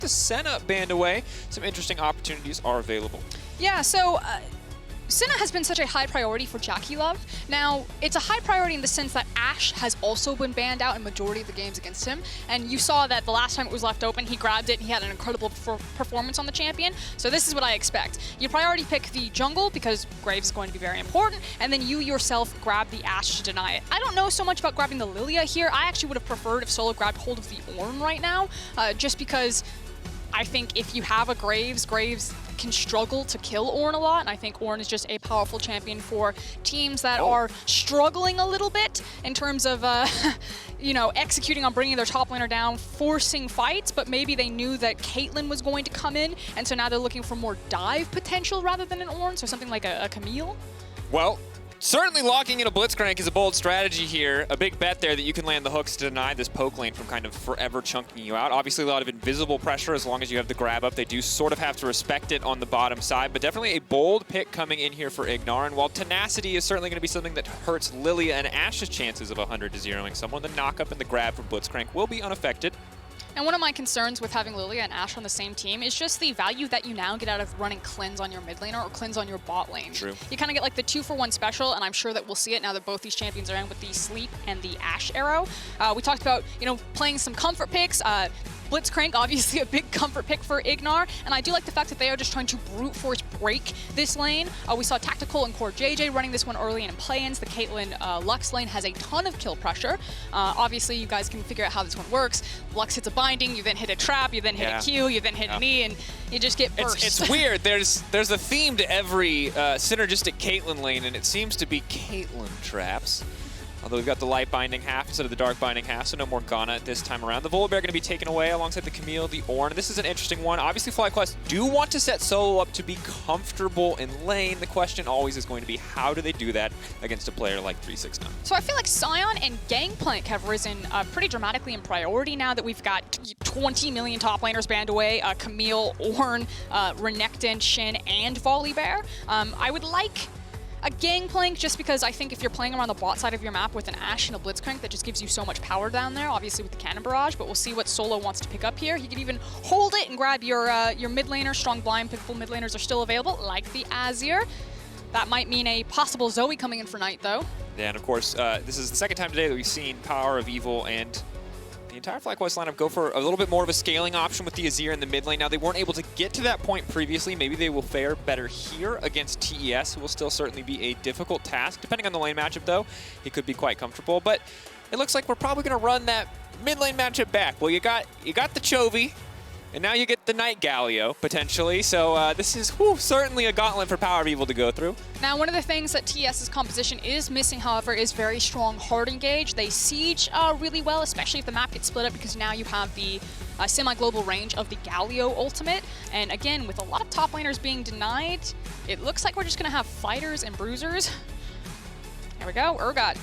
the Senna banned away, some interesting opportunities are available. Yeah, so Senna has been such a high priority for JackeyLove. Now, it's a high priority in the sense that Ashe has also been banned out in majority of the games against him, and you saw that the last time it was left open, he grabbed it and he had an incredible performance on the champion. So this is what I expect. You priority pick the jungle because Graves is going to be very important, and then you yourself grab the Ashe to deny it. I don't know so much about grabbing the Lillia here. I actually would have preferred if Solo grabbed hold of the Ornn right now, just because I think if you have a Graves can struggle to kill Ornn a lot, and I think Ornn is just a powerful champion for teams that are struggling a little bit in terms of, you know, executing on bringing their top laner down, forcing fights, but maybe they knew that Caitlyn was going to come in, and so now they're looking for more dive potential rather than an Ornn, so something like a Camille. Well, certainly locking in a Blitzcrank is a bold strategy here. A big bet there that you can land the hooks to deny this poke lane from kind of forever chunking you out. Obviously a lot of invisible pressure as long as you have the grab up. They do sort of have to respect it on the bottom side, but definitely a bold pick coming in here for IgNar. And while tenacity is certainly going to be something that hurts Lillia and Ashe's chances of 100 to 0ing someone, the knock-up and the grab from Blitzcrank will be unaffected. And one of my concerns with having Lillia and Ashe on the same team is just the value that you now get out of running cleanse on your mid laner or cleanse on your bot lane. True. You kind of get like the 2-for-1 special, and I'm sure that we'll see it now that both these champions are in with the sleep and the Ashe arrow. We talked about, you know, playing some comfort picks. Blitzcrank, obviously a big comfort pick for IgNar, and I do like the fact that they are just trying to brute force break this lane. We saw Tactical and Core JJ running this one early in play-ins. The Caitlyn Lux lane has a ton of kill pressure. Obviously, you guys can figure out how this one works. Lux hits a binding, you then hit a trap, you then hit a Q, you then hit an E, and you just get burst. It's weird. There's a theme to every synergistic Caitlyn lane, and it seems to be Caitlyn traps. Although we've got the light binding half instead of the dark binding half, so no more Ghana at this time around. The Volibear going to be taken away alongside the Camille, the Ornn. This is an interesting one. Obviously, FlyQuest do want to set Solo up to be comfortable in lane. The question always is going to be, how do they do that against a player like 369? So I feel like Sion and Gangplank have risen pretty dramatically in priority now that we've got 20 million top laners banned away. Camille, Ornn, Renekton, Shin, and Volibear. I would like a Gangplank, just because I think if you're playing around the bot side of your map with an Ashe and a Blitzcrank, that just gives you so much power down there, obviously with the Cannon Barrage, but we'll see what Solo wants to pick up here. He can even hold it and grab your mid laner. Strong blind pickable mid laners are still available, like the Azir. That might mean a possible Zoe coming in for Knight, though. Yeah, and of course, this is the second time today that we've seen PowerOfEvil and the entire FlyQuest lineup go for a little bit more of a scaling option with the Azir in the mid lane. Now, they weren't able to get to that point previously. Maybe they will fare better here against TES, who will still certainly be a difficult task. Depending on the lane matchup, though, he could be quite comfortable. But it looks like we're probably going to run that mid lane matchup back. Well, you got the Chovy, and now you get the Knight Galio, potentially. So this is certainly a gauntlet for PowerOfEvil to go through. Now, one of the things that TES's composition is missing, however, is very strong hard engage. They siege really well, especially if the map gets split up, because now you have the semi-global range of the Galio ultimate. And again, with a lot of top laners being denied, it looks like we're just going to have fighters and bruisers. There we go, Urgot.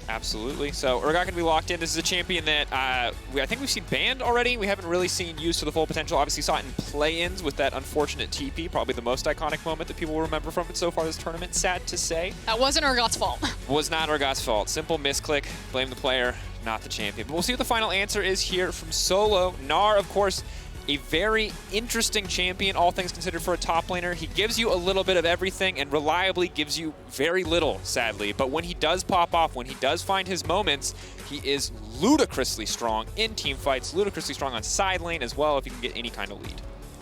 Absolutely. So Urgot going to be locked in. This is a champion that I think we've seen banned already. We haven't really seen used to the full potential. Obviously saw it in play-ins with that unfortunate TP, probably the most iconic moment that people will remember from it so far this tournament. Sad to say. That wasn't Urgot's fault. Was not Urgot's fault. Simple misclick. Blame the player, not the champion. But we'll see what the final answer is here from Solo. Gnar, of course, a very interesting champion, all things considered, for a top laner. He gives you a little bit of everything and reliably gives you very little, sadly. But when he does pop off, when he does find his moments, he is ludicrously strong in team fights, ludicrously strong on side lane as well if you can get any kind of lead.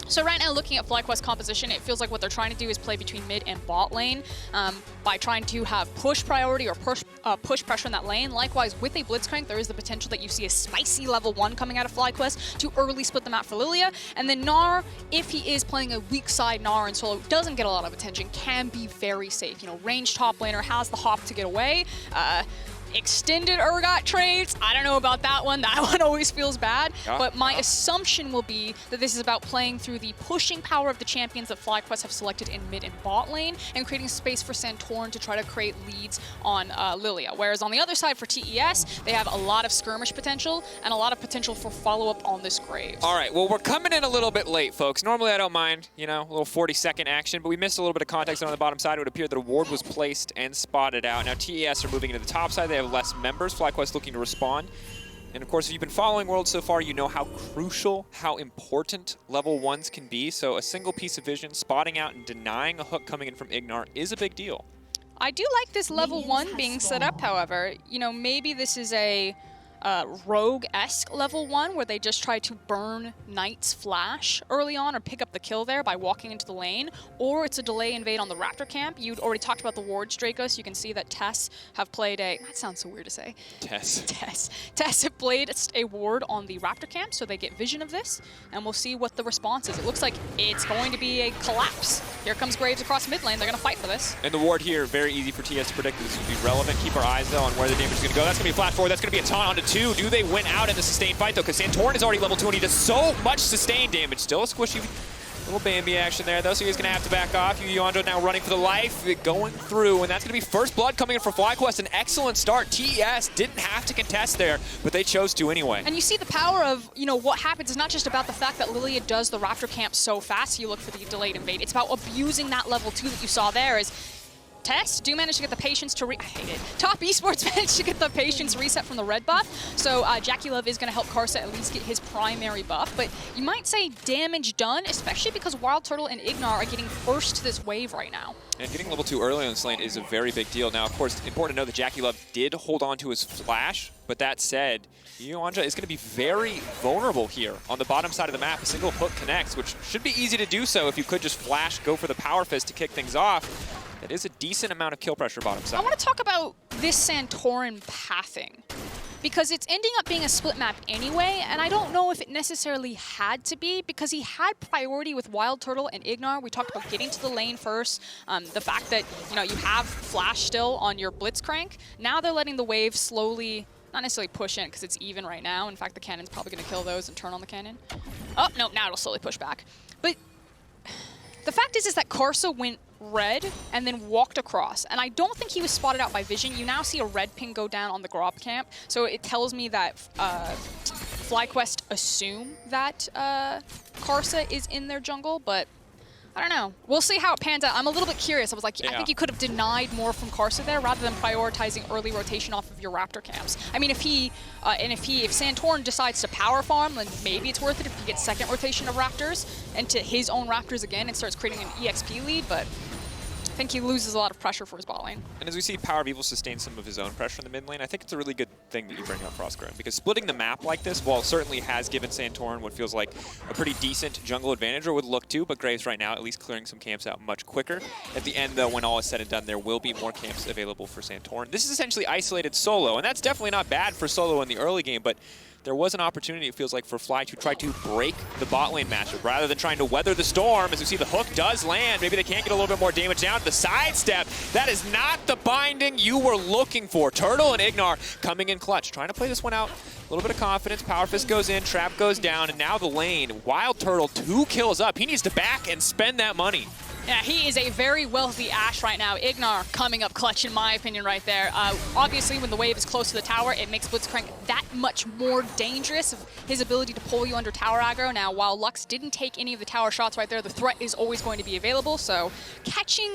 So right now, looking at FlyQuest composition, it feels like what they're trying to do is play between mid and bot lane by trying to have push priority or push pressure in that lane. Likewise, with a Blitzcrank, there is the potential that you see a spicy level 1 coming out of FlyQuest to early split the map for Lillia. And then Gnar, if he is playing a weak side Gnar and Solo doesn't get a lot of attention, can be very safe. You know, range top laner, has the hop to get away. Extended Urgot trades, I don't know about that one. That one always feels bad. But my assumption will be that this is about playing through the pushing power of the champions that FlyQuest have selected in mid and bot lane and creating space for Santorin to try to create leads on Lillia. Whereas on the other side for TES, they have a lot of skirmish potential and a lot of potential for follow-up on this Graves. All right, well, we're coming in a little bit late, folks. Normally, I don't mind, you know, a little 40-second action, but we missed a little bit of context on the bottom side. It would appear that a ward was placed and spotted out. Now, TES are moving into the top side. They have less members. FlyQuest looking to respond. And of course, if you've been following Worlds so far, you know how crucial, how important level 1s can be. So a single piece of vision, spotting out and denying a hook coming in from IgNar is a big deal. I do like this level 1 being set up, however. You know, maybe this is a rogue-esque level 1 where they just try to burn Knight's flash early on or pick up the kill there by walking into the lane, or it's a delay invade on the Raptor camp. You'd already talked about the wards, Drakos. You can see that TES have played a... That sounds so weird to say. TES. TES have played a ward on the Raptor camp, so they get vision of this, and we'll see what the response is. It looks like it's going to be a collapse. Here comes Graves across mid lane. They're going to fight for this. And the ward here, very easy for TES to predict. This would be relevant. Keep our eyes, though, on where the damage is going to go. That's going to be a flash forward. That's going to be a taunt onto 2. Do they win out in the sustained fight, though? Because Santorin is already level 2, and he does so much sustained damage. Still a squishy little Bambi action there, though, so he's going to have to back off. Yuyanjia now running for the life, going through, and that's going to be first blood coming in for FlyQuest. An excellent start. TES didn't have to contest there, but they chose to anyway. And you see the power of, you know, what happens is not just about the fact that Lillia does the Raptor camp so fast, you look for the delayed invade. It's about abusing that level 2 that you saw there. Is TES do manage to get the patience to I hate it. Top Esports managed to get the patience reset from the red buff, so JackeyLove is going to help Karsa at least get his primary buff, but you might say damage done, especially because WildTurtle and IgNar are getting first to this wave right now. And getting level 2 early on this lane is a very big deal. Now, of course, important to know that JackeyLove did hold on to his flash, but that said, Yuyanjia is going to be very vulnerable here on the bottom side of the map. A single hook connects, which should be easy to do so if you could just flash, go for the power fist to kick things off. That is a decent amount of kill pressure bottom side. I want to talk about this Santorin pathing, because it's ending up being a split map anyway, and I don't know if it necessarily had to be, because he had priority with WildTurtle and IgNar. We talked about getting to the lane first, the fact that, you know, you have flash still on your Blitzcrank. Now they're letting the wave slowly, not necessarily push in, because it's even right now. In fact, the cannon's probably going to kill those and turn on the cannon. Oh, no, now it'll slowly push back. But the fact is that Karsa went red and then walked across, and I don't think he was spotted out by vision. You now see a red ping go down on the Grob camp, so it tells me that FlyQuest assume that Karsa is in their jungle, but I don't know. We'll see how it pans out. I'm a little bit curious. I was like, yeah. I think you could have denied more from Karsa there rather than prioritizing early rotation off of your Raptor camps. I mean, if Santorin decides to power farm, then maybe it's worth it if he gets second rotation of Raptors into his own Raptors again and starts creating an EXP lead, but I think he loses a lot of pressure for his bot lane. And as we see PowerOfEvil sustain some of his own pressure in the mid lane, I think it's a really good thing that you bring up Froskurinn, because splitting the map like this, while it certainly has given Santorin what feels like a pretty decent jungle advantage, or would look to, but Graves right now at least clearing some camps out much quicker. At the end, though, when all is said and done, there will be more camps available for Santorin. This is essentially isolated solo, and that's definitely not bad for solo in the early game, but there was an opportunity, it feels like, for Fly to try to break the bot lane matchup rather than trying to weather the storm. As we see, the hook does land. Maybe they can't get a little bit more damage down. The sidestep, that is not the binding you were looking for. Turtle and IgNar coming in clutch, trying to play this one out. A little bit of confidence. Power Fist goes in, Trap goes down, and now the lane. WildTurtle, 2 kills up. He needs to back and spend that money. Yeah, he is a very wealthy Ashe right now. IgNar coming up clutch, in my opinion, right there. Obviously, when the wave is close to the tower, it makes Blitzcrank that much more dangerous. His ability to pull you under tower aggro. Now, while Lux didn't take any of the tower shots right there, the threat is always going to be available. So, catching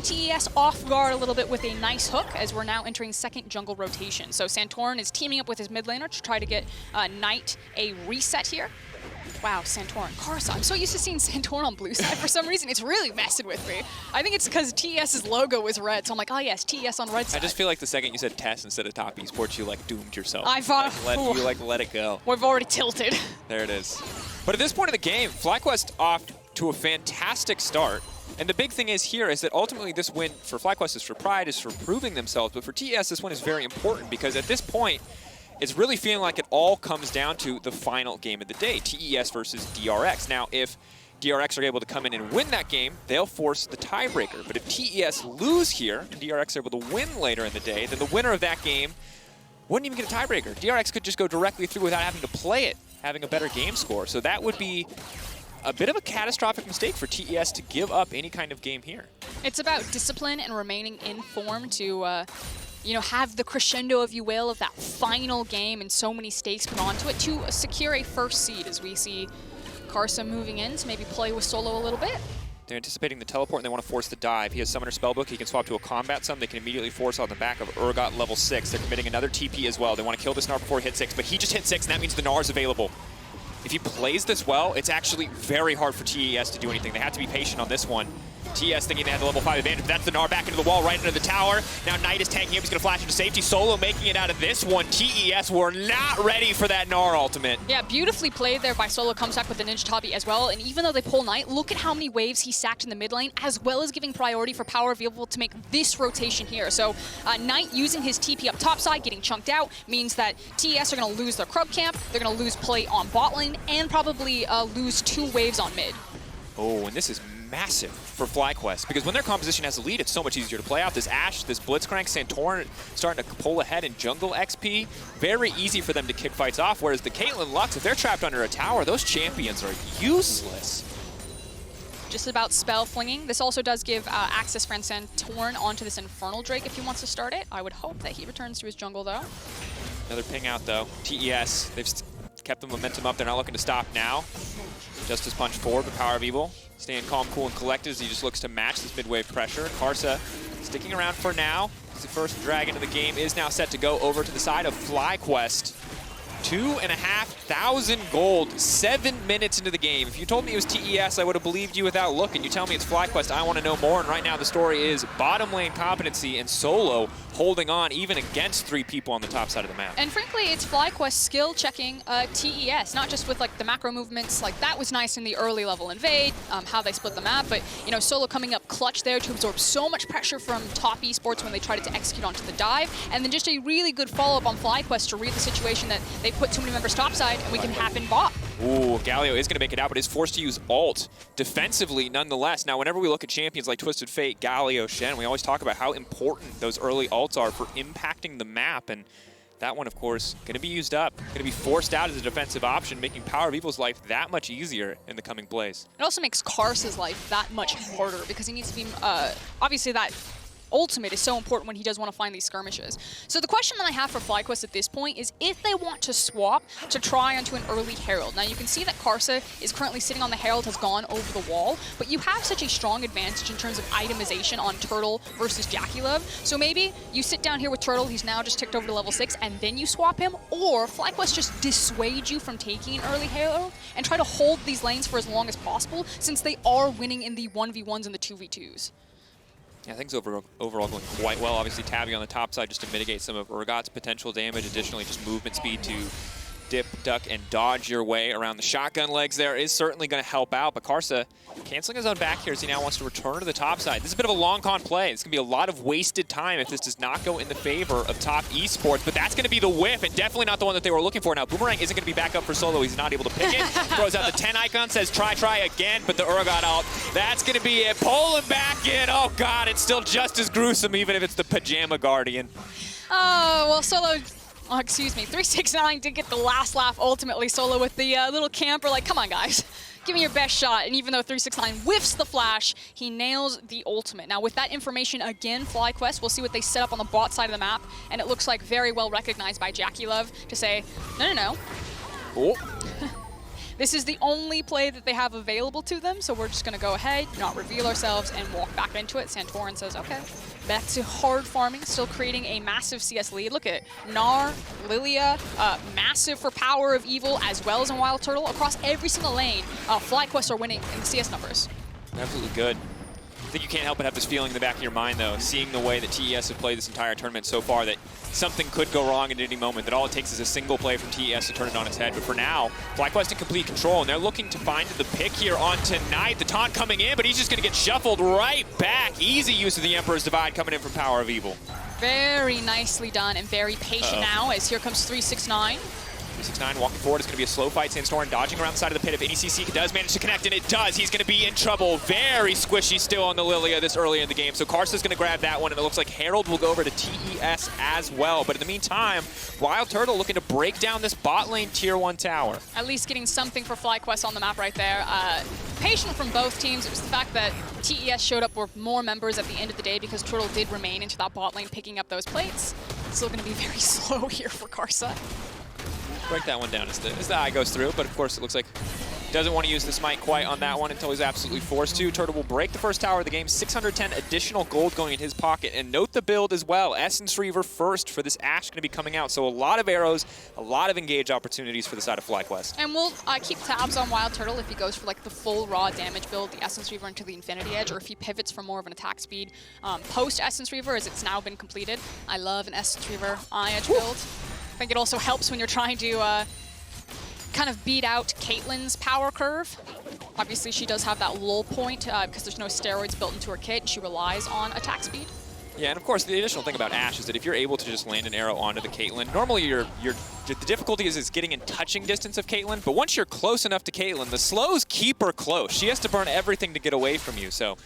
TES off guard a little bit with a nice hook, as we're now entering second jungle rotation. So, Santorin is teaming up with his mid laner to try to get Knight a reset here. Wow, Santorin. Karsa. I'm so used to seeing Santorin on blue side for some reason. It's really messing with me. I think it's because TES's logo was red, so I'm like, oh yes, TES on red side. I just feel like the second you said TES instead of Top Esports, you like doomed yourself. I thought, you let it go. We've already tilted. There it is. But at this point of the game, FlyQuest off to a fantastic start. And the big thing is here is that ultimately this win for FlyQuest is for pride, is for proving themselves. But for TES, this one is very important because at this point, it's really feeling like it all comes down to the final game of the day, TES versus DRX. Now, if DRX are able to come in and win that game, they'll force the tiebreaker. But if TES lose here and DRX are able to win later in the day, then the winner of that game wouldn't even get a tiebreaker. DRX could just go directly through without having to play it, having a better game score. So that would be a bit of a catastrophic mistake for TES to give up any kind of game here. It's about discipline and remaining in form to you know, have the crescendo, if you will, of that final game and so many stakes put onto it to secure a first seed, as we see Karsa moving in to maybe play with solo a little bit. They're anticipating the teleport and they want to force the dive. He has Summoner Spellbook. He can swap to a combat sum. They can immediately force on the back of Urgot level 6. They're committing another TP as well. They want to kill this Gnar before he hits 6, but he just hit 6, and that means the Gnar is available. If he plays this well, it's actually very hard for TES to do anything. They have to be patient on this one. TES thinking they had the level 5 advantage, but that's the Gnar back into the wall, right into the tower. Now Knight is tanking him. He's going to flash into safety. Solo making it out of this one. TES were not ready for that Gnar ultimate. Yeah, beautifully played there by Solo. Comes back with the Ninja Tabi as well. And even though they pull Knight, look at how many waves he sacked in the mid lane, as well as giving priority for PowerOfEvil to make this rotation here. So Knight using his TP up top side, getting chunked out, means that TES are going to lose their Krub camp. They're going to lose play on bot lane, and probably lose 2 waves on mid. Oh, and this is massive for FlyQuest, because when their composition has a lead, it's so much easier to play out. This Ashe, this Blitzcrank, Santorin starting to pull ahead in jungle XP. Very easy for them to kick fights off, whereas the Caitlyn Lux, if they're trapped under a tower, those champions are useless. Just about spell flinging. This also does give access for Santorin onto this Infernal Drake if he wants to start it. I would hope that he returns to his jungle, though. Another ping out, though. TES, they've kept the momentum up. They're not looking to stop now. Justice Punch forward, but PowerOfEvil staying calm, cool, and collected as he just looks to match this mid-wave pressure. Karsa sticking around for now. The first dragon of the game is now set to go over to the side of FlyQuest. 2,500 gold, 7 minutes into the game. If you told me it was TES, I would have believed you without looking. You tell me it's FlyQuest, I want to know more. And right now the story is bottom lane competency and Solo holding on even against 3 people on the top side of the map. And frankly, it's FlyQuest skill checking TES, not just with like the macro movements. Like that was nice in the early level invade, how they split the map. But you know, Solo coming up clutch there to absorb so much pressure from top esports when they tried to execute onto the dive. And then just a really good follow-up on FlyQuest to read the situation that they put too many members topside and we can happen bot. Ooh, Galio is going to make it out, but is forced to use ult defensively nonetheless. Now, whenever we look at champions like Twisted Fate, Galio, Shen, we always talk about how important those early ults are for impacting the map. And that one, of course, going to be used up, going to be forced out as a defensive option, making PowerOfEvil's life that much easier in the coming plays. It also makes Karsa's life that much harder because he needs to be, obviously that ultimate is so important when he does want to find these skirmishes. So the question that I have for FlyQuest at this point is if they want to swap to try onto an early Herald. Now you can see that Karsa is currently sitting on the Herald, has gone over the wall, but you have such a strong advantage in terms of itemization on Turtle versus JackeyLove. So maybe you sit down here with Turtle, he's now just ticked over to level 6, and then you swap him, or FlyQuest just dissuade you from taking an early Herald and try to hold these lanes for as long as possible since they are winning in the 1v1s and the 2v2s. Yeah, things overall going quite well. Obviously, Tabby on the top side just to mitigate some of Urgot's potential damage. Additionally, just movement speed to dip, duck, and dodge your way around the shotgun legs there is certainly going to help out. But Karsa canceling his own back here as he now wants to return to the top side. This is a bit of a long con play. It's going to be a lot of wasted time if this does not go in the favor of top esports. But that's going to be the whiff, and definitely not the one that they were looking for. Now, Boomerang isn't going to be back up for Solo. He's not able to pick it. Throws out the 10 icon, says try again, but the Urgot ult, that's going to be it. Pull him back in. Oh, God, it's still just as gruesome, even if it's the Pajama Guardian. Oh, well, Solo... Oh, excuse me, 369 did get the last laugh ultimately. Solo with the little camper, like, come on, guys. Give me your best shot. And even though 369 whiffs the flash, he nails the ultimate. Now, with that information, again, FlyQuest, we'll see what they set up on the bot side of the map. And it looks like very well recognized by JackeyLove to say, no. Oh. This is the only play that they have available to them, so we're just going to go ahead, not reveal ourselves, and walk back into it. Santorin says, okay. Back to hard farming, still creating a massive CS lead. Look at Gnar, Lillia, massive for PowerOfEvil, as well as in WildTurtle. Across every single lane, FlyQuest are winning in the CS numbers. Absolutely good. I think you can't help but have this feeling in the back of your mind, though, seeing the way that TES have played this entire tournament so far, that something could go wrong at any moment, that all it takes is a single play from TES to turn it on its head. But for now, FlyQuest in complete control, and they're looking to find the pick here on tonight. The taunt coming in, but he's just going to get shuffled right back. Easy use of the Emperor's Divide coming in from PowerOfEvil. Very nicely done and very patient now, as here comes 369. 369 walking forward. It's going to be a slow fight. Santorin dodging around the side of the pit. If ADC does manage to connect, and it does, he's going to be in trouble. Very squishy still on the Lillia this early in the game. So Karsa's going to grab that one, and it looks like Herald will go over to TES as well. But in the meantime, WildTurtle looking to break down this bot lane tier 1 tower. At least getting something for FlyQuest on the map right there. Patient from both teams. It was the fact that TES showed up with more members at the end of the day because Turtle did remain into that bot lane picking up those plates. Still going to be very slow here for Karsa. Break that one down as the eye goes through, but of course it looks like Doesn't want to use the smite quite on that one until he's absolutely forced to. Turtle will break the first tower of the game. 610 additional gold going in his pocket. And note the build as well. Essence Reaver first for this Ashe going to be coming out. So a lot of arrows, a lot of engage opportunities for the side of FlyQuest. And we'll keep tabs on WildTurtle if he goes for like the full raw damage build, the Essence Reaver into the Infinity Edge, or if he pivots for more of an attack speed post Essence Reaver as it's now been completed. I love an Essence Reaver Edge build. I think it also helps when you're trying to kind of beat out Caitlyn's power curve. Obviously, she does have that lull point because there's no steroids built into her kit. She relies on attack speed. Yeah, and of course, the additional thing about Ashe is that if you're able to just land an arrow onto the Caitlyn, normally the difficulty is getting in touching distance of Caitlyn, but once you're close enough to Caitlyn, the slows keep her close. She has to burn everything to get away from you, so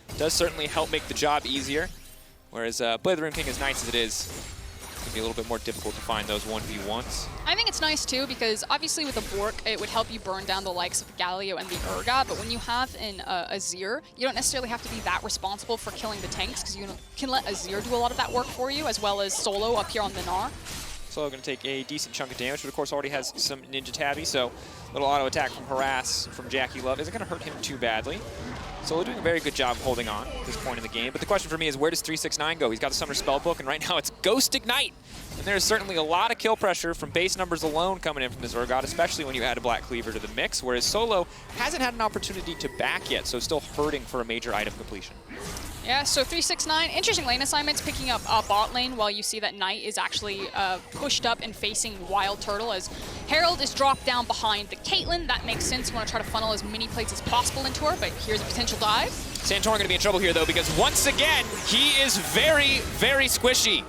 it does certainly help make the job easier. Whereas Blade of the Rune King, as nice as it is, it can be a little bit more difficult to find those 1v1s. I think it's nice too because obviously with a Bork, it would help you burn down the likes of the Galio and the Urgot, but when you have an Azir, you don't necessarily have to be that responsible for killing the tanks because you can let Azir do a lot of that work for you, as well as Solo up here on the Gnar. Solo going to take a decent chunk of damage, but of course already has some Ninja Tabby, so a little auto attack from Harass from JackeyLove isn't going to hurt him too badly. Solo doing a very good job of holding on at this point in the game, but the question for me is where does 369 go? He's got the Summoner Spellbook, and right now it's Ghost Ignite. And there's certainly a lot of kill pressure from base numbers alone coming in from this Urgot, especially when you add a Black Cleaver to the mix, whereas Solo hasn't had an opportunity to back yet, so still hurting for a major item completion. Yeah, so 369, interesting lane assignments, picking up bot lane while you see that Knight is actually pushed up and facing WildTurtle as Herald is dropped down behind the Caitlyn. That makes sense. You want to try to funnel as many plates as possible into her, but here's a potential dive. Santorin going to be in trouble here, though, because once again, he is very, very squishy.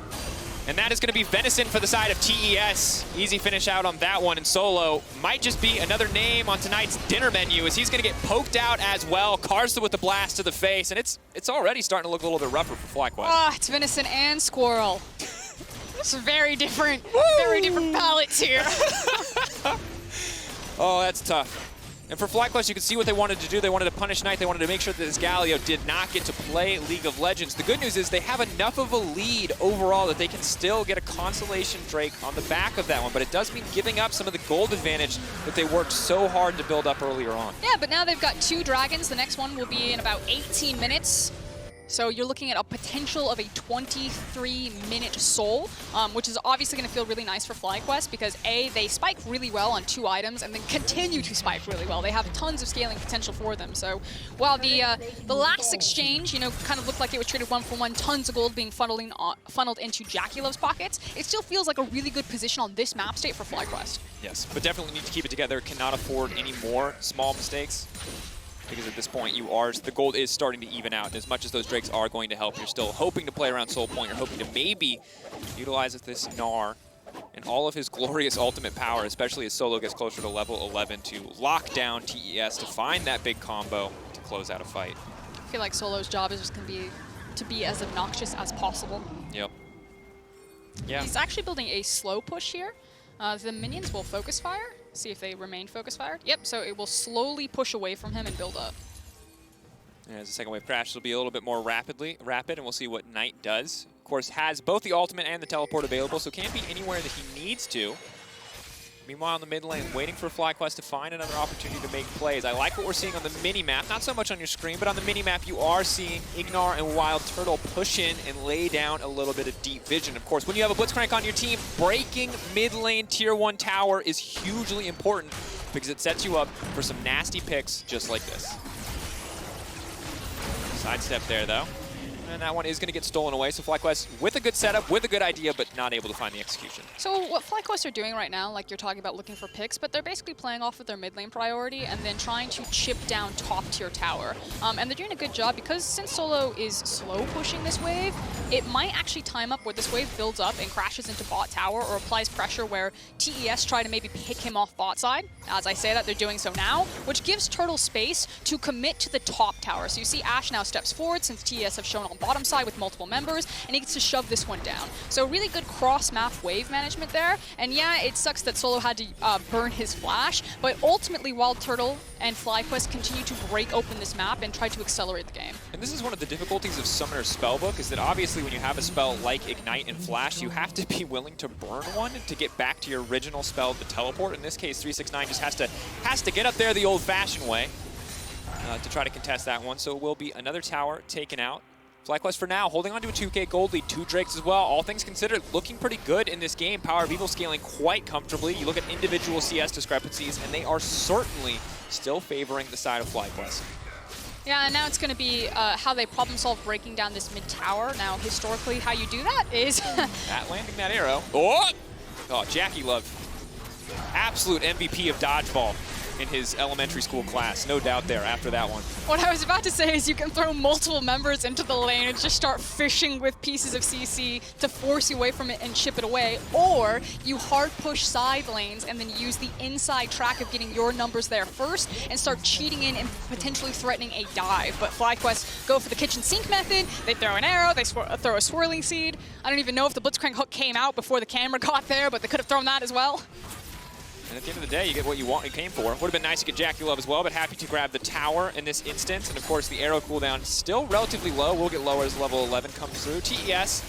And that is going to be Venison for the side of TES. Easy finish out on that one. And Solo might just be another name on tonight's dinner menu as he's going to get poked out as well. Karsa with the blast to the face. And it's already starting to look a little bit rougher for FlyQuest. Oh, it's Venison and Squirrel. It's very different palettes here. Oh, that's tough. And for FlyQuest, you can see what they wanted to do. They wanted to punish Knight. They wanted to make sure that this Galio did not get to play League of Legends. The good news is they have enough of a lead overall that they can still get a Constellation Drake on the back of that one. But it does mean giving up some of the gold advantage that they worked so hard to build up earlier on. Yeah, but now they've got 2 dragons. The next one will be in about 18 minutes. So you're looking at a potential of a 23-minute soul, which is obviously going to feel really nice for FlyQuest because A, they spike really well on 2 items and then continue to spike really well. They have tons of scaling potential for them. So while the last exchange, you know, kind of looked like it was traded 1-for-1, tons of gold being funneled into JackeyLove's pockets, it still feels like a really good position on this map state for FlyQuest. Yes, but definitely need to keep it together. Cannot afford any more small mistakes. Because at this point, the gold is starting to even out. And as much as those Drakes are going to help, you're still hoping to play around Soul Point. You're hoping to maybe utilize this Gnar and all of his glorious ultimate power, especially as Solo gets closer to level 11 to lock down TES, to find that big combo to close out a fight. I feel like Solo's job is just going to be as obnoxious as possible. Yep. Yeah. He's actually building a slow push here. The minions will focus fire. See if they remain focus fired. Yep, so it will slowly push away from him and build up. And as the second wave crashes, it'll be a little bit more rapid, and we'll see what Knight does. Of course, has both the ultimate and the teleport available, so can't be anywhere that he needs to. Meanwhile, in the mid lane, waiting for FlyQuest to find another opportunity to make plays. I like what we're seeing on the mini-map, not so much on your screen, but on the mini-map, you are seeing IgNar and WildTurtle push in and lay down a little bit of deep vision. Of course, when you have a Blitzcrank on your team, breaking mid lane tier 1 tower is hugely important because it sets you up for some nasty picks just like this. Sidestep there, though. And that one is going to get stolen away, so FlyQuest with a good setup, with a good idea, but not able to find the execution. So what FlyQuest are doing right now, like you're talking about looking for picks, but they're basically playing off of their mid lane priority and then trying to chip down top tier tower. And they're doing a good job because since Solo is slow pushing this wave, it might actually time up where this wave builds up and crashes into bot tower or applies pressure where TES try to maybe pick him off bot side. As I say that, they're doing so now, which gives Turtle space to commit to the top tower. So you see Ashe now steps forward since TES have shown on bottom side with multiple members, and he gets to shove this one down. So really good cross-map wave management there. And yeah, it sucks that Solo had to burn his flash, but ultimately WildTurtle and FlyQuest continue to break open this map and try to accelerate the game. And this is one of the difficulties of Summoner's Spellbook, is that obviously obviously when you have a spell like Ignite and Flash, you have to be willing to burn one to get back to your original spell to teleport. In this case, 369 just has to get up there the old-fashioned way to try to contest that one. So it will be another tower taken out. FlyQuest for now, holding on to a 2K gold lead, 2 Drakes as well. All things considered, looking pretty good in this game. PowerOfEvil scaling quite comfortably. You look at individual CS discrepancies, and they are certainly still favoring the side of FlyQuest. Yeah, and now it's going to be how they problem solve breaking down this mid tower. Now, historically, how you do that is... At landing that arrow. Oh, JackeyLove. Absolute MVP of dodgeball in his elementary school class. No doubt there after that one. What I was about to say is you can throw multiple members into the lane and just start fishing with pieces of CC to force you away from it and chip it away. Or you hard push side lanes and then use the inside track of getting your numbers there first and start cheating in and potentially threatening a dive. But FlyQuest go for the kitchen sink method. They throw an arrow, they throw a swirling seed. I don't even know if the Blitzcrank hook came out before the camera got there, but they could have thrown that as well. And at the end of the day, you get what you came for. Would have been nice to get JackeyLove as well, but happy to grab the tower in this instance. And of course, the arrow cooldown still relatively low. Will get lower as level 11 comes through. TES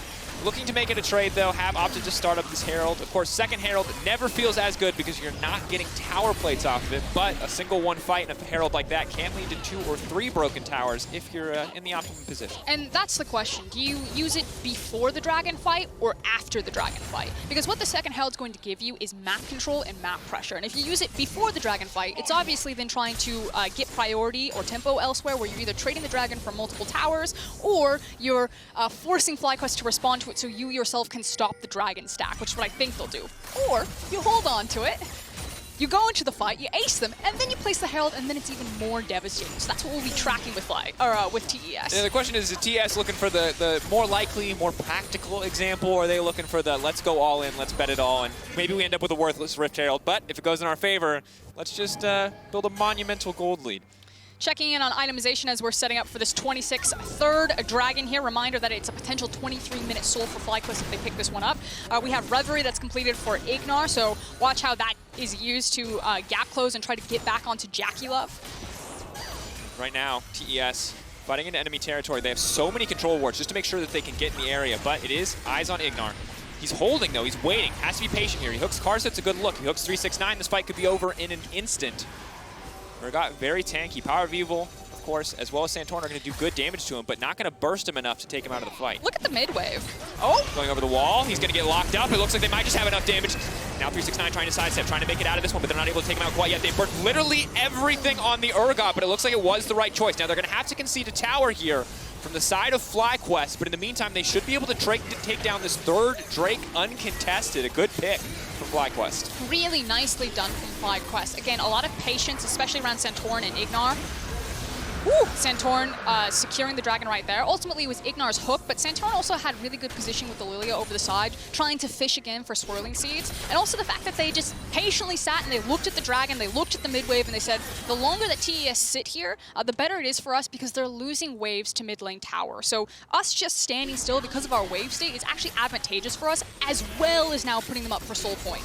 looking to make it a trade, though. Have opted to start up this Herald. Of course, second Herald never feels as good because you're not getting tower plates off of it, but a single one fight in a Herald like that can lead to 2 or 3 broken towers if you're in the optimum position. And that's the question. Do you use it before the dragon fight or after the dragon fight? Because what the second Herald's going to give you is map control and map pressure. And if you use it before the dragon fight, it's obviously then trying to get priority or tempo elsewhere, where you're either trading the dragon for multiple towers or you're forcing FlyQuest to respond to it so you yourself can stop the dragon stack, which is what I think they'll do. Or you hold on to it, you go into the fight, you ace them, and then you place the Herald, and then it's even more devastating. So that's what we'll be tracking with with TES. Yeah, the question is TES looking for the more likely, more practical example, or are they looking for the let's go all in, let's bet it all, and maybe we end up with a worthless Rift Herald, but if it goes in our favor, let's just build a monumental gold lead. Checking in on itemization as we're setting up for this 26th third Dragon here. Reminder that it's a potential 23-minute soul for FlyQuest if they pick this one up. We have Reverie that's completed for IgNar, so watch how that is used to gap close and try to get back onto JackeyLove. Right now, TES fighting into enemy territory. They have so many control wards just to make sure that they can get in the area, but it is eyes on IgNar. He's holding, though. He's waiting. Has to be patient here. He hooks karsa. It's a good look. He hooks 369. This fight could be over in an instant. Urgot very tanky. PowerOfEvil, of course, as well as Santorin are going to do good damage to him, but not going to burst him enough to take him out of the fight. Look at the mid wave. Oh! Going over the wall. He's going to get locked up. It looks like they might just have enough damage. Now 369 trying to sidestep, trying to make it out of this one, but they're not able to take him out quite yet. They burnt literally everything on the Urgot, but it looks like it was the right choice. Now they're going to have to concede a tower here from the side of FlyQuest, but in the meantime, they should be able to take down this third Drake uncontested. A good pick from FlyQuest. Really nicely done from FlyQuest. Again, a lot of patience, especially around Santorin and IgNar. Woo! Santorin securing the dragon right there. Ultimately, it was IgNar's hook, but Santorin also had really good position with the Lillia over the side, trying to fish again for swirling seeds. And also the fact that they just patiently sat and they looked at the dragon, they looked at the mid wave, and they said, the longer that TES sit here, the better it is for us because they're losing waves to mid lane tower. So us just standing still because of our wave state is actually advantageous for us, as well as now putting them up for soul point.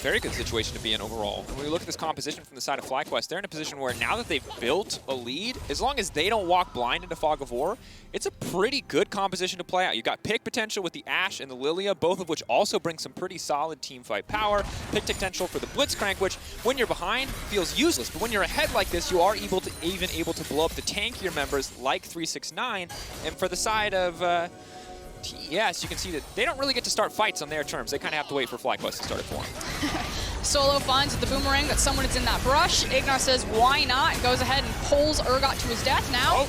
Very good situation to be in overall. When we look at this composition from the side of FlyQuest, they're in a position where now that they've built a lead, as long as they don't walk blind into Fog of War, it's a pretty good composition to play out. You've got pick potential with the Ashe and the Lillia, both of which also bring some pretty solid team fight power. Pick potential for the Blitzcrank, which when you're behind feels useless, but when you're ahead like this, you are able to blow up the tankier members like 369. And for the side of TES, you can see that they don't really get to start fights on their terms. They kind of have to wait for FlyQuest to start it for them. Solo finds with the boomerang that someone is in that brush. IgNar says, why not? And goes ahead and pulls Urgot to his death. Now,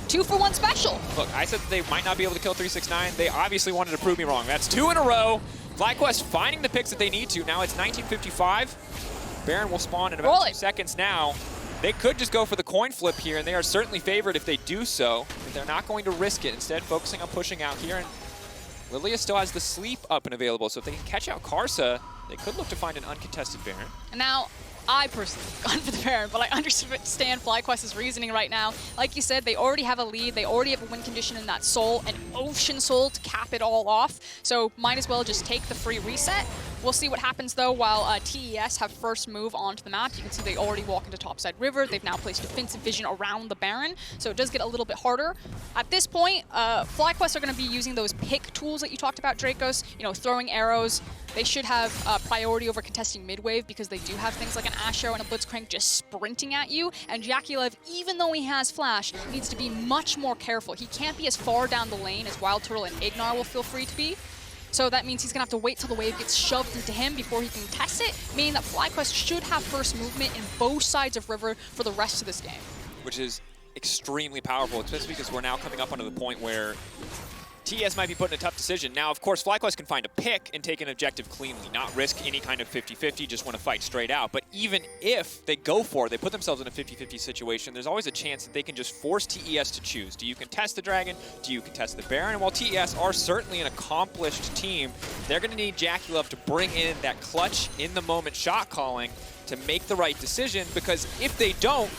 2-for-1 special. Look, I said that they might not be able to kill 369. They obviously wanted to prove me wrong. That's 2 in a row. FlyQuest finding the picks that they need to. Now it's 1955. Baron will spawn in about 2 seconds now. They could just go for the coin flip here, and they are certainly favored if they do so. But they're not going to risk it. Instead, focusing on pushing out here. And Lillia still has the sleep up and available, so if they can catch out Karsa, they could look to find an uncontested Baron. And now, I personally have gone for the Baron, but I understand FlyQuest's reasoning right now. Like you said, they already have a lead, they already have a win condition in that soul, an Ocean Soul to cap it all off. So might as well just take the free reset. We'll see what happens, though, while TES have first move onto the map. You can see they already walk into topside river. They've now placed defensive vision around the Baron, so it does get a little bit harder. At this point, FlyQuest are going to be using those pick tools that you talked about, Drakos, you know, throwing arrows. They should have priority over contesting mid-wave because they do have things like an Ashe and a Blitzcrank just sprinting at you. And JackeyLove, even though he has Flash, needs to be much more careful. He can't be as far down the lane as WildTurtle and IgNar will feel free to be. So that means he's going to have to wait till the wave gets shoved into him before he can test it, meaning that FlyQuest should have first movement in both sides of river for the rest of this game. Which is extremely powerful, especially because we're now coming up onto the point where TES might be put in a tough decision. Now, of course, FlyQuest can find a pick and take an objective cleanly, not risk any kind of 50-50, just want to fight straight out. But even if they go for it, they put themselves in a 50-50 situation, there's always a chance that they can just force TES to choose. Do you contest the Dragon? Do you contest the Baron? And while TES are certainly an accomplished team, they're going to need JackeyLove to bring in that clutch, in-the-moment shot calling to make the right decision, because if they don't,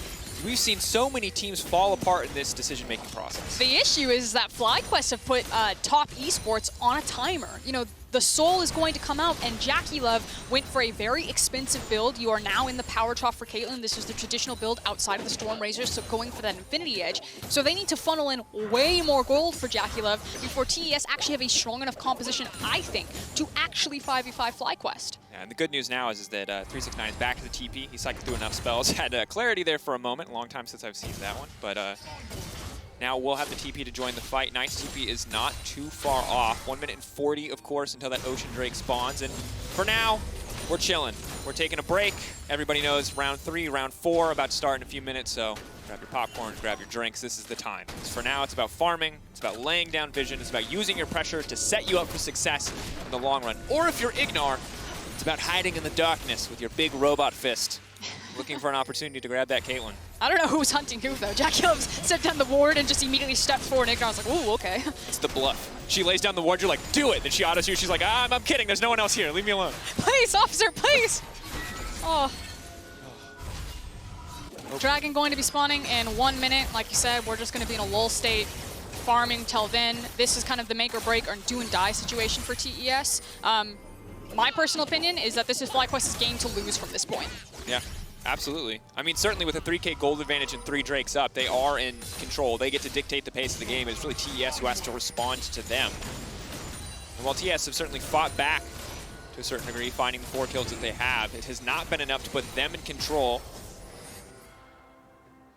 we've seen so many teams fall apart in this decision-making process. The issue is that FlyQuest have put top esports on a timer. You know, the soul is going to come out, and JackeyLove went for a very expensive build. You are now in the power trough for Caitlyn. This is the traditional build outside of the Storm Razors, so going for that Infinity Edge. So they need to funnel in way more gold for JackeyLove before TES actually have a strong enough composition, I think, to actually 5v5 FlyQuest. Yeah, and the good news now is that 369 is back to the TP. He cycled through enough spells. Had clarity there for a moment. A long time since I've seen that one. But now we'll have the TP to join the fight. Knight's TP is not too far off. 1 minute and 40, of course, until that Ocean Drake spawns. And for now, we're chilling. We're taking a break. Everybody knows round 3, round 4 about to start in a few minutes. So grab your popcorn, grab your drinks. This is the time. For now, it's about farming. It's about laying down vision. It's about using your pressure to set you up for success in the long run. Or if you're IgNar, it's about hiding in the darkness with your big robot fist, looking for an opportunity to grab that Caitlyn. I don't know who's hunting who, though. JackeyLove set down the ward and just immediately stepped forward, and IgNar was like, ooh, okay. It's the bluff. She lays down the ward, you're like, do it! Then she autos you, she's like, I'm kidding, there's no one else here, leave me alone. Please, officer, please! Oh. Dragon going to be spawning in 1 minute. Like you said, we're just going to be in a lull state, farming till then. This is kind of the make or break or do and die situation for TES. My personal opinion is that this is FlyQuest's game to lose from this point. Yeah, absolutely. I mean, certainly with a 3K gold advantage and 3 Drakes up, they are in control. They get to dictate the pace of the game. It's really TES who has to respond to them. And while TES have certainly fought back to a certain degree, finding the 4 kills that they have, it has not been enough to put them in control.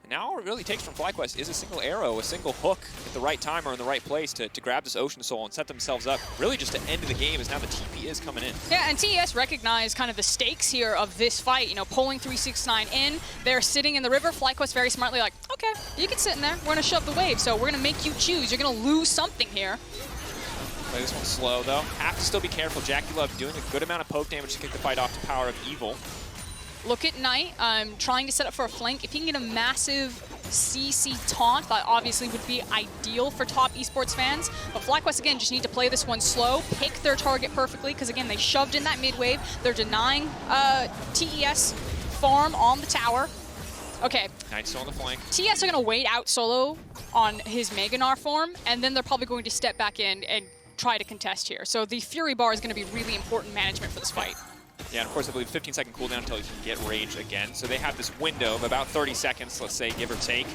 Now all it really takes from FlyQuest is a single arrow, a single hook at the right time or in the right place to grab this Ocean Soul and set themselves up really just to end the game as now the TP is coming in. Yeah, and TES recognize kind of the stakes here of this fight. You know, pulling 369 in, they're sitting in the river. FlyQuest very smartly like, okay, you can sit in there. We're going to shove the wave, so we're going to make you choose. You're going to lose something here. Play this one slow, though. Have to still be careful. JackeyLove doing a good amount of poke damage to kick the fight off to PowerOfEvil. Look at Knight, trying to set up for a flank. If he can get a massive CC taunt, that obviously would be ideal for top esports fans. But FlyQuest, again, just need to play this one slow, pick their target perfectly, because, again, they shoved in that mid-wave. They're denying TES farm on the tower. Okay. Knight's still on the flank. TES are going to wait out solo on his Gnar form, and then they're probably going to step back in and try to contest here. So the Fury Bar is going to be really important management for this fight. Yeah, and of course, I believe 15-second cooldown until you can get rage again. So they have this window of about 30 seconds, let's say, give or take,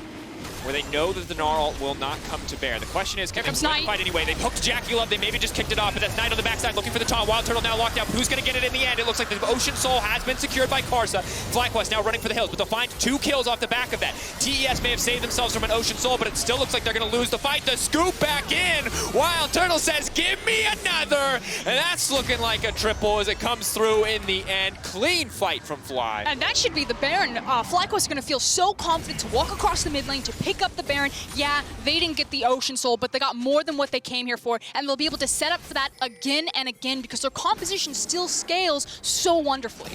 where they know that the Gnar ult will not come to bear. The question is, can they win the fight anyway? They hooked JackeyLove, they maybe just kicked it off, but that's Knight on the backside looking for the taunt. WildTurtle now locked down. Who's going to get it in the end? It looks like the Ocean Soul has been secured by Karsa. FlyQuest now running for the hills, but they'll find 2 kills off the back of that. TES may have saved themselves from an Ocean Soul, but it still looks like they're going to lose the fight. The scoop back in. WildTurtle says, give me another. And that's looking like a triple as it comes through in the end. Clean fight from Fly. And that should be the Baron. FlyQuest is going to feel so confident to walk across the mid lane, to pick up the Baron. Yeah, they didn't get the Ocean Soul, but they got more than what they came here for, and they'll be able to set up for that again and again because their composition still scales so wonderfully.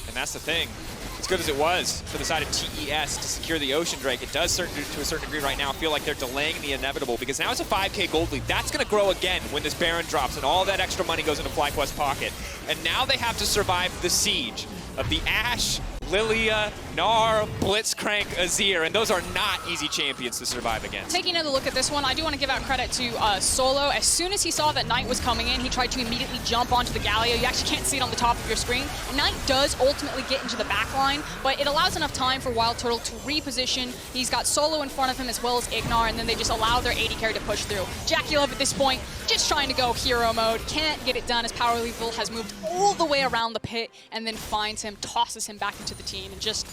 And that's the thing. As good as it was for the side of TES to secure the Ocean Drake, it does to a certain degree right now feel like they're delaying the inevitable, because now it's a 5K gold lead. That's going to grow again when this Baron drops and all that extra money goes into FlyQuest's pocket. And now they have to survive the siege of the Ashe, Lillia, Gnar, Blitzcrank, Azir, and those are not easy champions to survive against. Taking another look at this one, I do want to give out credit to Solo. As soon as he saw that Knight was coming in, he tried to immediately jump onto the Galio. You actually can't see it on the top of your screen. Knight does ultimately get into the back line, but it allows enough time for WildTurtle to reposition. He's got Solo in front of him as well as IgNar, and then they just allow their AD carry to push through. JackeyLove at this point, just trying to go hero mode. Can't get it done as PowerOfEvil has moved all the way around the pit and then finds him, tosses him back into the team, and just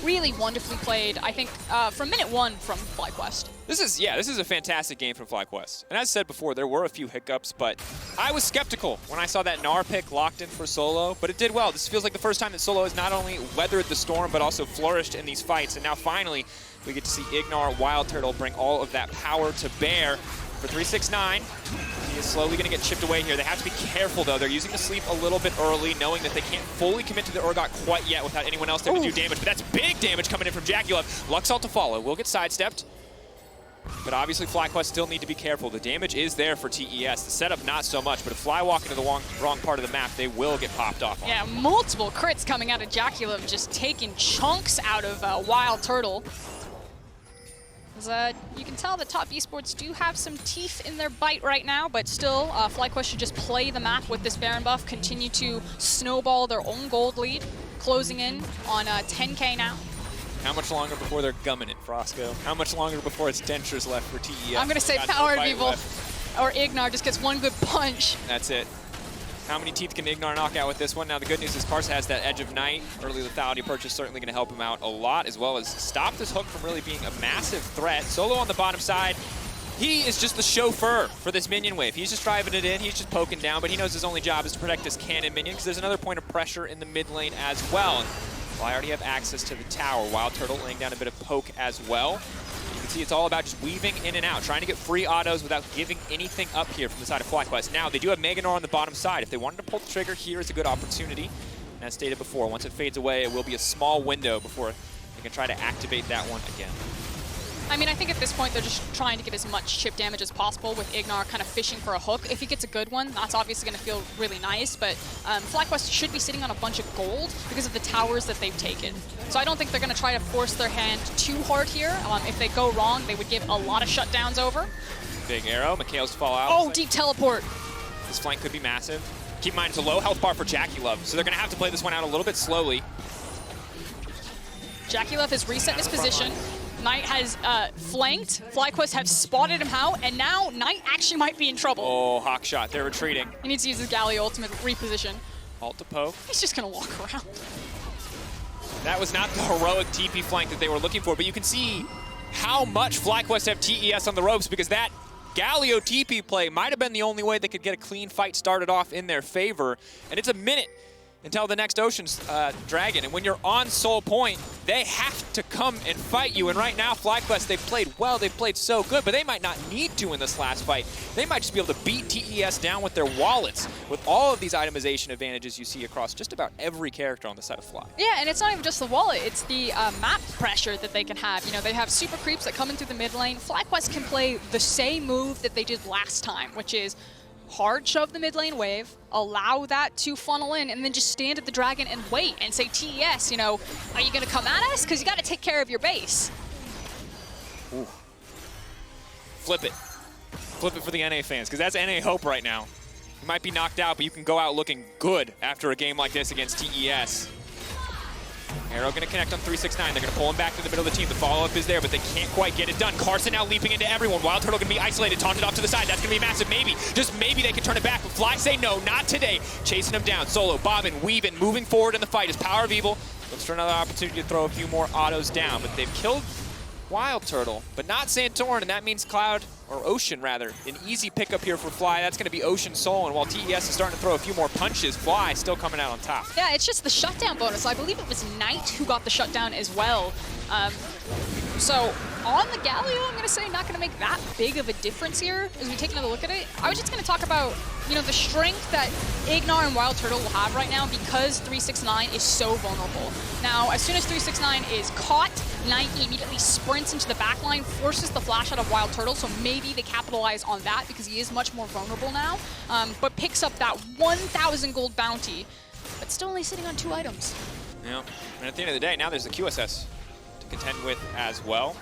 really wonderfully played, I think, from minute one from FlyQuest. This is a fantastic game from FlyQuest. And as said before, there were a few hiccups, but I was skeptical when I saw that Gnar pick locked in for Solo, but it did well. This feels like the first time that Solo has not only weathered the storm, but also flourished in these fights. And now finally, we get to see IgNar, WildTurtle bring all of that power to bear for 369. He is slowly going to get chipped away here. They have to be careful, though. They're using the sleep a little bit early, knowing that they can't fully commit to the Urgot quite yet without anyone else there to do damage. But that's big damage coming in from JackeyLove. Lux ult to follow. Will get sidestepped. But obviously, FlyQuest still need to be careful. The damage is there for TES. The setup, not so much. But if Fly walk into the wrong part of the map, they will get popped off on. Yeah, multiple crits coming out of JackeyLove, just taking chunks out of WildTurtle. You can tell that top esports do have some teeth in their bite right now, but still, FlyQuest should just play the map with this Baron buff, continue to snowball their own gold lead, closing in on 10K now. How much longer before they're gumming it, Frosco? How much longer before it's dentures left for TES? I'm going to say PowerOfEvil or IgNar just gets one good punch. That's it. How many teeth can IgNar knock out with this one? Now, the good news is Karsa has that Edge of Night. Early lethality perch is certainly going to help him out a lot, as well as stop this hook from really being a massive threat. Solo on the bottom side. He is just the chauffeur for this minion wave. He's just driving it in. He's just poking down, but he knows his only job is to protect his cannon minion, because there's another point of pressure in the mid lane as well. Well, I already have access to the tower. WildTurtle laying down a bit of poke as well. You can see it's all about just weaving in and out, trying to get free autos without giving anything up here from the side of FlyQuest. Now, they do have Gnar on the bottom side. If they wanted to pull the trigger, here is a good opportunity. And as stated before, once it fades away, it will be a small window before they can try to activate that one again. I mean, I think at this point they're just trying to get as much chip damage as possible with IgNar kind of fishing for a hook. If he gets a good one, that's obviously going to feel really nice, but FlyQuest should be sitting on a bunch of gold because of the towers that they've taken. So I don't think they're going to try to force their hand too hard here. If they go wrong, they would give a lot of shutdowns over. Big arrow, Mikhail's fall out. Oh, deep teleport. This flank could be massive. Keep in mind, it's a low health bar for JackeyLove, so they're going to have to play this one out a little bit slowly. JackeyLove has reset his position. Knight has flanked. FlyQuest have spotted him out, and now Knight actually might be in trouble. Oh, hawk shot. They're retreating. He needs to use his Galio ultimate reposition. Ult to poke. He's just going to walk around. That was not the heroic TP flank that they were looking for, but you can see how much FlyQuest have TES on the ropes, because that Galio TP play might have been the only way they could get a clean fight started off in their favor. And it's a minute until the next Ocean's Dragon. And when you're on Soul Point, they have to come and fight you. And right now, FlyQuest, they've played well, they've played so good, but they might not need to in this last fight. They might just be able to beat TES down with their wallets, with all of these itemization advantages you see across just about every character on the side of Fly. Yeah, and it's not even just the wallet, it's the map pressure that they can have. You know, they have super creeps that come in through the mid lane. FlyQuest can play the same move that they did last time, which is hard shove the mid lane wave, allow that to funnel in, and then just stand at the dragon and wait and say, TES, you know, are you going to come at us? Because you got to take care of your base. Ooh. Flip it. Flip it for the NA fans, because that's NA hope right now. You might be knocked out, but you can go out looking good after a game like this against TES. Herald going to connect on 369. They're going to pull him back to the middle of the team. The follow-up is there, but they can't quite get it done. Karsa now leaping into everyone. WildTurtle going to be isolated, taunted off to the side. That's going to be massive. Maybe, just maybe they can turn it back. But Fly say no, not today. Chasing him down. Solo, bobbing, weaving, moving forward in the fight is PowerOfEvil. Looks for another opportunity to throw a few more autos down, but they've killed WildTurtle, but not Santorin, and that means Cloud, or Ocean rather. An easy pickup here for Fly. That's going to be Ocean Soul, and while TES is starting to throw a few more punches, Fly still coming out on top. Yeah, it's just the shutdown bonus. I believe it was Knight who got the shutdown as well. So on the Galio, I'm going to say not going to make that big of a difference here as we take another look at it. I was just going to talk about, you know, the strength that IgNar and WildTurtle will have right now because 369 is so vulnerable. Now, as soon as 369 is caught, Knight immediately sprints into the backline, forces the flash out of WildTurtle, so maybe they capitalize on that because he is much more vulnerable now, but picks up that 1,000 gold bounty, but still only sitting on 2 items. Yeah, and at the end of the day, now there's the QSS to contend with as well.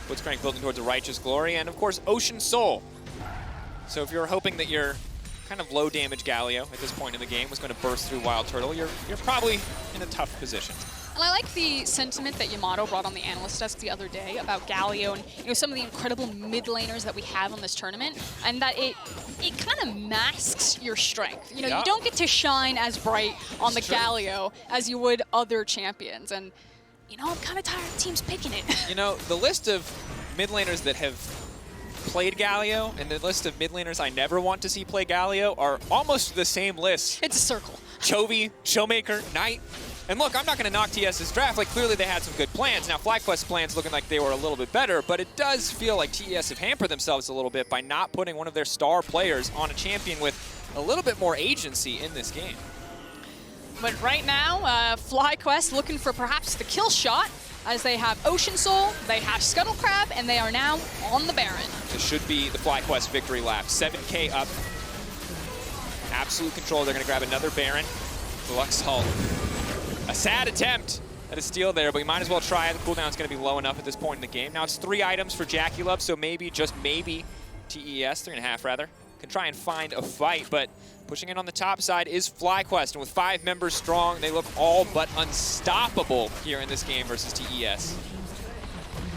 Blitzcrank building towards a Righteous Glory, and of course, Ocean Soul. So if you're hoping that your kind of low damage Galio at this point in the game was going to burst through WildTurtle, you're probably in a tough position. And I like the sentiment that Yamato brought on the analyst desk the other day about Galio and some of the incredible mid laners that we have on this tournament, and that it kind of masks your strength. You don't get to shine as bright on the Galio as you would other champions, and I'm kind of tired of teams picking it. The list of mid laners that have played Galio and the list of mid laners I never want to see play Galio are almost the same list. It's a circle. Chovy, Showmaker, Knight. And look, I'm not going to knock TES's draft. Like, clearly they had some good plans. Now, FlyQuest plans looking like they were a little bit better, but it does feel like TES have hampered themselves a little bit by not putting one of their star players on a champion with a little bit more agency in this game. But right now, FlyQuest looking for perhaps the kill shot, as they have Ocean Soul, they have Scuttle Crab, and they are now on the Baron. This should be the FlyQuest victory lap. 7K up. Absolute control. They're going to grab another Baron. Deluxe Halt. A sad attempt at a steal there, but we might as well try it. The cooldown's going to be low enough at this point in the game. Now it's 3 items for JackeyLove, so maybe, just maybe, TES, 3.5 rather, can try and find a fight, but pushing in on the top side is FlyQuest, and with 5 members strong, they look all but unstoppable here in this game versus TES.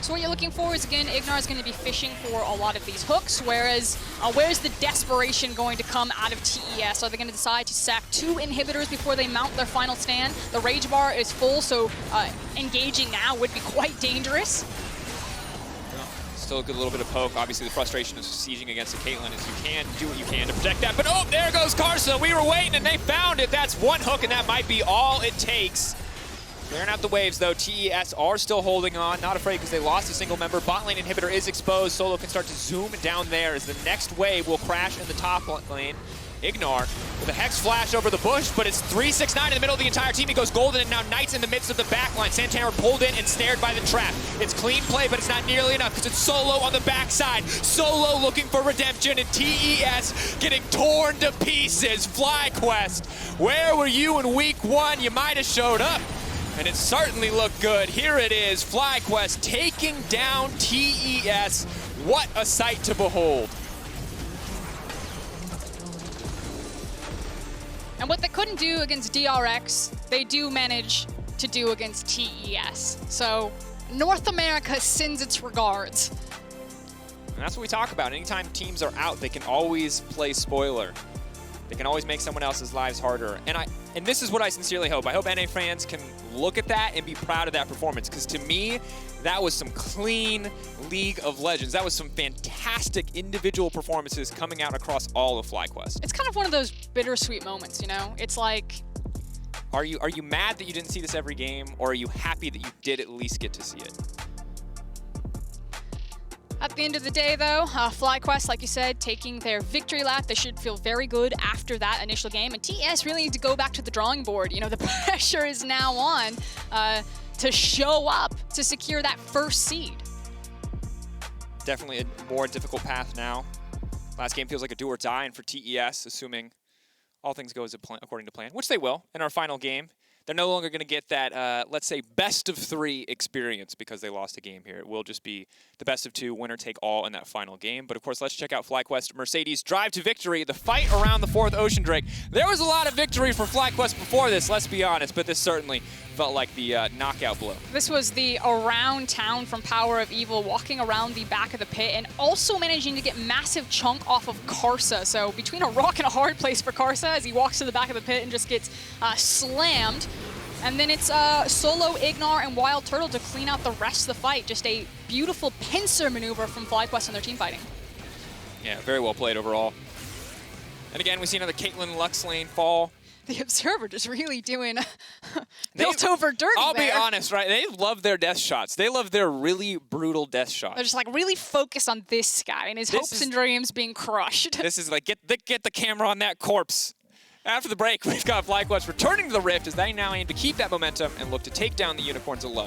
So what you're looking for is, again, IgNar is going to be fishing for a lot of these hooks, whereas where's the desperation going to come out of TES? Are they going to decide to sack 2 inhibitors before they mount their final stand? The rage bar is full, so engaging now would be quite dangerous. Still a good little bit of poke. Obviously, the frustration of sieging against a Caitlyn is you can do what you can to protect that. But oh, there goes Karsa. We were waiting, and they found it. That's 1 hook, and that might be all it takes. Clearing out the waves, though. TES are still holding on. Not afraid because they lost a single member. Bot lane inhibitor is exposed. Solo can start to zoom down there as the next wave will crash in the top lane. IgNar with a Hex Flash over the bush, but it's 3-6-9 in the middle of the entire team. He goes golden, and now Knight's in the midst of the backline. Santorin pulled in and snared by the trap. It's clean play, but it's not nearly enough because it's Solo on the backside. Solo looking for redemption, and TES getting torn to pieces. FlyQuest, where were you in week 1? You might have showed up, and it certainly looked good. Here it is, FlyQuest taking down TES. What a sight to behold. And what they couldn't do against DRX, they do manage to do against TES. So North America sends its regards. And that's what we talk about. Anytime teams are out, they can always play spoiler. They can always make someone else's lives harder. And this is what I sincerely hope. I hope NA fans can look at that and be proud of that performance, because to me, that was some clean League of Legends. That was some fantastic individual performances coming out across all of FlyQuest. It's kind of one of those bittersweet moments, It's like... Are you mad that you didn't see this every game, or are you happy that you did at least get to see it? At the end of the day, though, FlyQuest, like you said, taking their victory lap. They should feel very good after that initial game. And TES really need to go back to the drawing board. The pressure is now on to show up to secure that first seed. Definitely a more difficult path now. Last game feels like a do or die, and for TES, assuming all things go according to plan, which they will in our final game, they're no longer going to get that, let's say, best of 3 experience because they lost a game here. It will just be the best of 2, winner take all in that final game. But of course, let's check out FlyQuest Mercedes' drive to victory, the fight around the 4th Ocean Drake. There was a lot of victory for FlyQuest before this, let's be honest, but this certainly felt like the knockout blow. This was the around town from PowerOfEvil, walking around the back of the pit and also managing to get massive chunk off of Karsa. So between a rock and a hard place for Karsa as he walks to the back of the pit and just gets slammed. And then it's Solo, IgNar, and WildTurtle to clean out the rest of the fight. Just a beautiful pincer maneuver from FlyQuest and their team fighting. Yeah, very well played overall. And again, we see another Caitlyn Lux lane fall. The Observer just really doing built-over dirt I'll there. be honest, right? They love their death shots. They love their really brutal death shots. They're just like really focused on this guy and his hopes and dreams being crushed. This is like, get the camera on that corpse. After the break, we've got FlyQuest returning to the Rift as they now aim to keep that momentum and look to take down the Unicorns of Love.